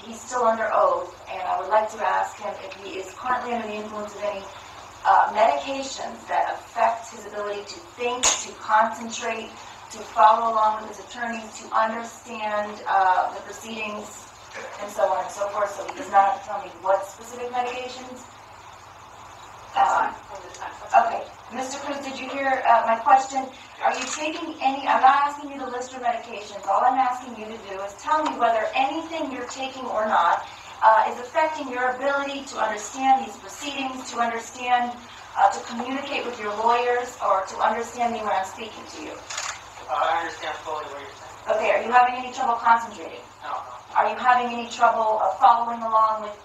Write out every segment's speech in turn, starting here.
he's still under oath, and I would like to ask him if he is currently under the influence of any medications that affect his ability to think, to concentrate, to follow along with his attorneys, to understand the proceedings, and so on and so forth. So he does not have to tell me what specific medications. Okay. Mr. Cruz, did you hear my question? Are you taking any, I'm not asking you to list your medications. All I'm asking you to do is tell me whether anything you're taking or not is affecting your ability to understand these proceedings, to understand, to communicate with your lawyers, or to understand me when I'm speaking to you. I understand fully what you're saying. Okay, are you having any trouble concentrating? No. Are you having any trouble following along with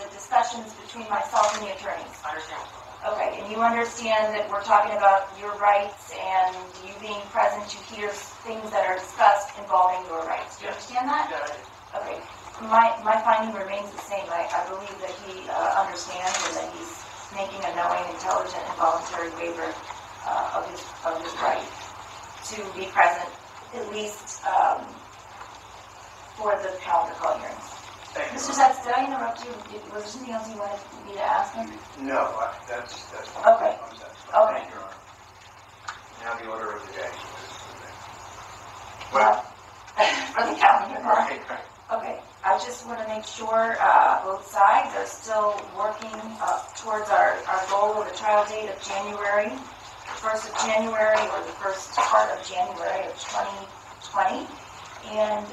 the discussions between myself and the attorneys? I understand. Okay, and you understand that we're talking about your rights and you being present to hear things that are discussed involving your rights. Do you understand that? Yeah, I do. Okay. My finding remains the same. I believe that he understands and that he's making a knowing, intelligent, and voluntary waiver of his right to be present, at least for the calendar call hearings. Mr. Sachs, did I interrupt you? Was there something else you wanted me to ask him? No, that's fine. Okay. Okay. Now the order of the day. Well, for the calendar. Right. Okay. I just want to make sure both sides are still working towards our goal of a trial date of January, the 1st of January, or the first part of January of 2020, and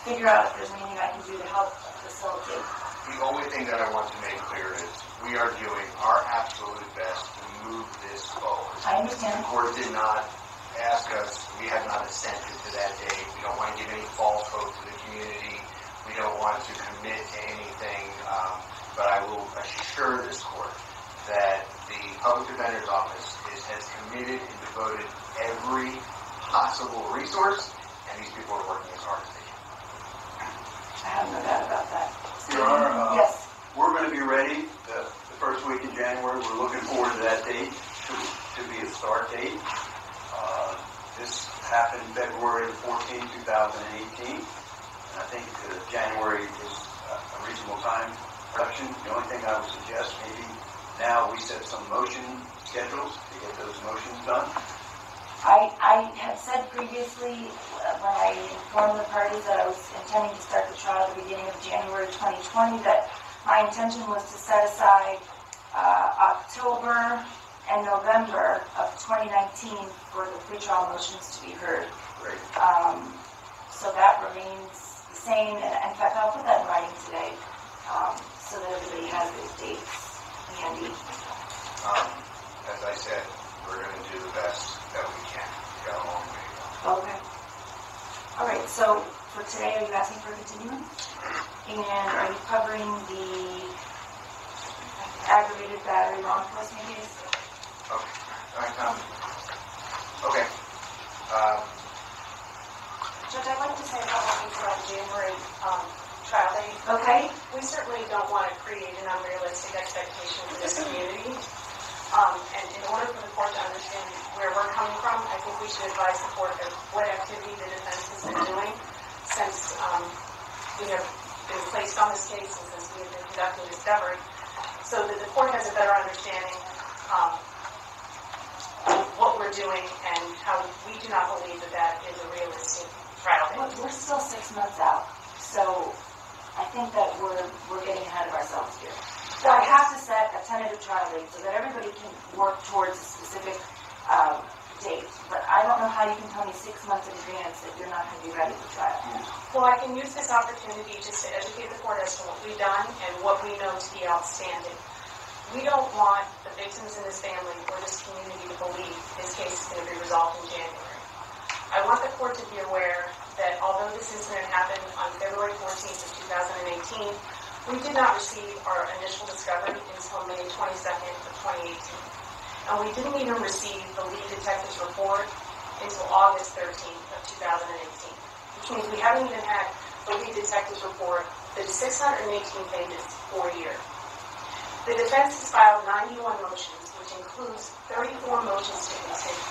figure out if there's anything I can do to help facilitate. The only thing that I want to make clear is we are doing our absolute best to move this forward. I understand. The court did not ask us, we have not assented to that date. We don't want to give any false hope to the community. We don't want to commit to anything. But I will assure this court that the Public Defender's Office has committed and devoted every possible resource, and these people are working as hard as they can. I have no doubt about that. Your Honor, yes. We're going to be ready the first week in January. We're looking forward to that date to be a start date. This happened February 14, 2018, and I think January is a reasonable time production. The only thing I would suggest, maybe now we set some motion schedules to get those motions done. I had said previously when I informed the parties that I was intending to start the trial at the beginning of January 2020 that my intention was to set aside October and November of 2019 for the pretrial motions to be heard. Great. So that remains the same, and in fact I'll put that in writing today so that everybody has those dates handy. As I said, we're going to do the best that we can. We got a long way to go. Okay. All right, so for today, are you asking for a continuance? And are you covering the aggravated battery law enforcement case? Okay. All right, okay. Judge, I'd like to say a couple things about the January trial date. Okay. We certainly don't want to create an unrealistic expectation for this community. And in order for the court to understand where we're coming from, I think we should advise the court of what activity the defense has been doing since we have been placed on this case and since we have been conducting discovery, so that the court has a better understanding of what we're doing and how we do not believe that that is a realistic trial date. We're still 6 months out, so I think that we're getting ahead of ourselves here. So I have to set a tentative trial date so that everybody can work towards a specific date. But I don't know how you can tell me 6 months in advance that you're not going to be ready for trial. Well, I can use this opportunity just to educate the court as to what we've done and what we know to be outstanding. We don't want the victims in this family or this community to believe this case is going to be resolved in January. I want the court to be aware that although this incident happened on February 14th of 2018, we did not receive our initial discovery until May 22nd of 2018. And we didn't even receive the lead detective's report until August 13th of 2018, which means we haven't even had the lead detective's report that is 618 pages for a year. The defense has filed 91 motions, which includes 34 motions to consider,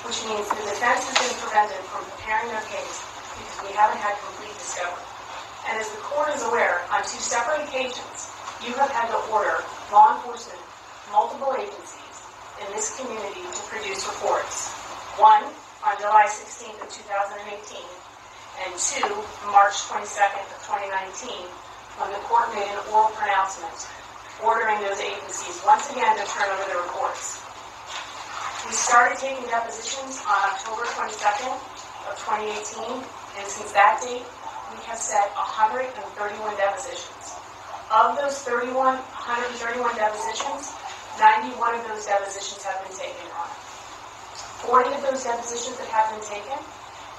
which means the defense has been prevented from preparing their case because we haven't had complete discovery. And as the court is aware, on 2 separate occasions, you have had to order law enforcement, multiple agencies in this community to produce reports. 1, on July 16th of 2018, and 2, March 22nd of 2019, when the court made an oral pronouncement ordering those agencies once again to turn over their reports. We started taking depositions on October 22nd of 2018, and since that date, we have set 131 depositions. Of those 131 depositions, 91 of those depositions have been taken on. 40 of those depositions that have been taken,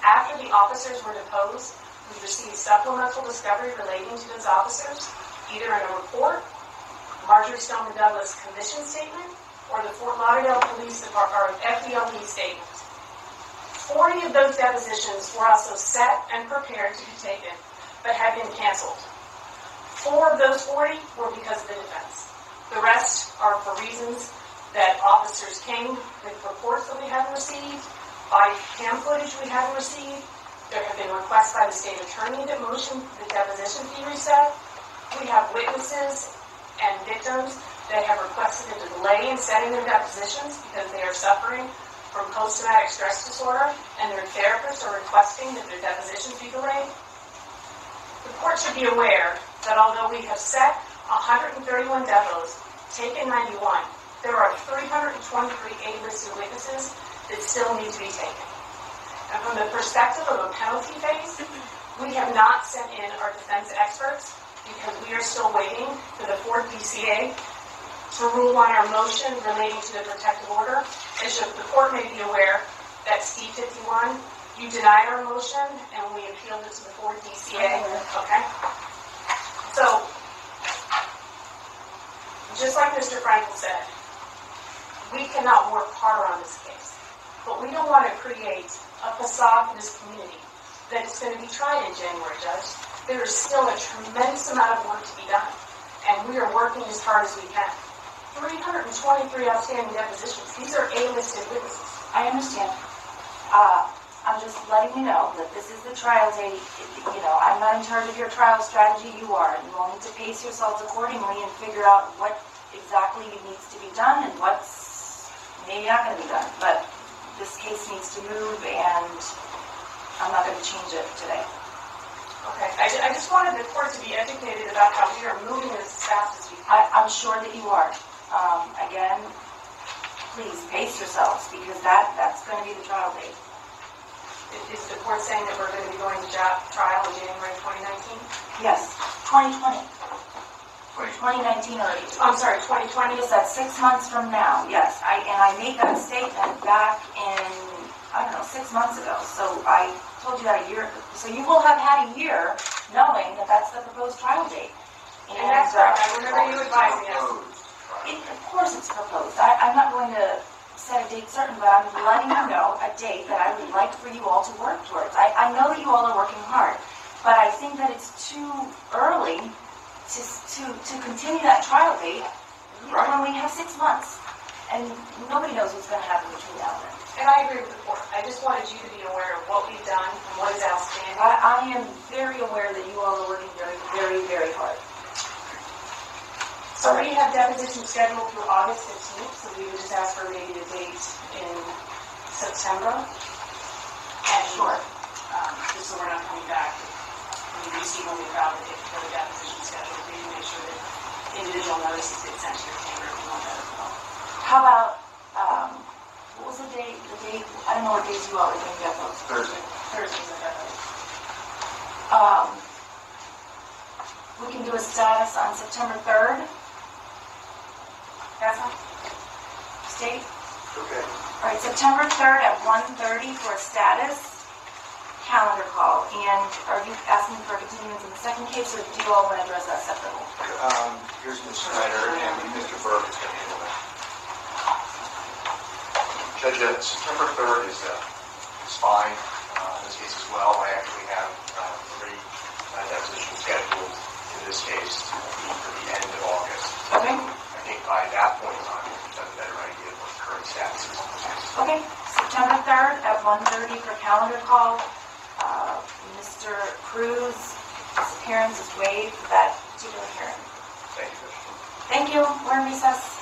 after the officers were deposed, we received supplemental discovery relating to those officers, either in a report, Marjory Stoneman Douglas commission statement, or the Fort Lauderdale Police Department, or FDLE statement. 40 of those depositions were also set and prepared to be taken, but had been canceled. 4 of those 40 were because of the defense. The rest are for reasons that officers came with reports that we hadn't received, by cam footage we hadn't received. There have been requests by the state attorney that motion the deposition be reset. We have witnesses and victims that have requested a delay in setting their depositions because they are suffering from post-traumatic stress disorder, and their therapists are requesting that their depositions be delayed. The court should be aware that although we have set 131 depots, taken 91, there are 323 A-listed witnesses that still need to be taken. And from the perspective of a penalty phase, we have not sent in our defense experts because we are still waiting for the 4th DCA to rule on our motion relating to the protective order. As the court may be aware, that's D51. You denied our motion, and we appealed it to the 4th DCA. Okay? So, just like Mr. Frankel said, we cannot work harder on this case. But we don't want to create a facade for this community that is going to be tried in January, Judge. There is still a tremendous amount of work to be done, and we are working as hard as we can. 323 outstanding depositions. These are A-listed witnesses. I understand. I'm just letting you know that this is the trial date. You know, I'm not in charge of your trial strategy. You are. You all need to pace yourselves accordingly and figure out what exactly needs to be done and what's maybe not going to be done. But this case needs to move, and I'm not going to change it today. Okay. I just wanted the court to be educated about how we are moving as fast as we can. I'm sure that you are. Again, please pace yourselves, because that's going to be the trial date. Is the court saying that we're going to be going to trial in January 2019? Yes, 2020. 2019 already. I'm sorry, 2020? Yes, that's 6 months from now, yes. I made that statement back in, 6 months ago. So I told you that a year ago. So you will have had a year knowing that that's the proposed trial date. And that's right. I remember you advising us. Of course it's proposed. I'm not going to set a date certain, but I'm letting you know a date that I would like for you all to work towards. I know that you all are working hard, but I think that it's too early to continue that trial date when we have 6 months, and nobody knows what's going to happen between now and then. And I agree with the court. I just wanted you to be aware of what we've done and what is outstanding. I am very aware that you all are working very, very, very hard. So we have depositions scheduled through August 15th, so we would just ask for maybe a date in September. And Sure. Just so we're not coming back when we see when we file the date for the deposition schedule, we can make sure that individual notices get sent to your chamber if you want that as well. How about, what was the date, I don't know what days you all are doing depots. Thursday. Thursdays are definitely. We can do a status on September 3rd. That's all? State? Okay. All right, September 3rd at 1:30 for a status calendar call. And are you asking for a continuance in the second case, or do you all want to address that separately? Here's Ms. Snyder, and Mr. Burke is going to handle that. Judge, September 3rd is fine in this case as well. I actually have 3 depositions scheduled in this case to be for the end of August. Okay. I think by that point in time, we've done a better idea of what the current status is on this case. Okay, September 3rd at 1:30 for calendar call. Mr. Cruz is appearance is waived for that particular hearing. Thank you, Commissioner. Thank you. We're in recess.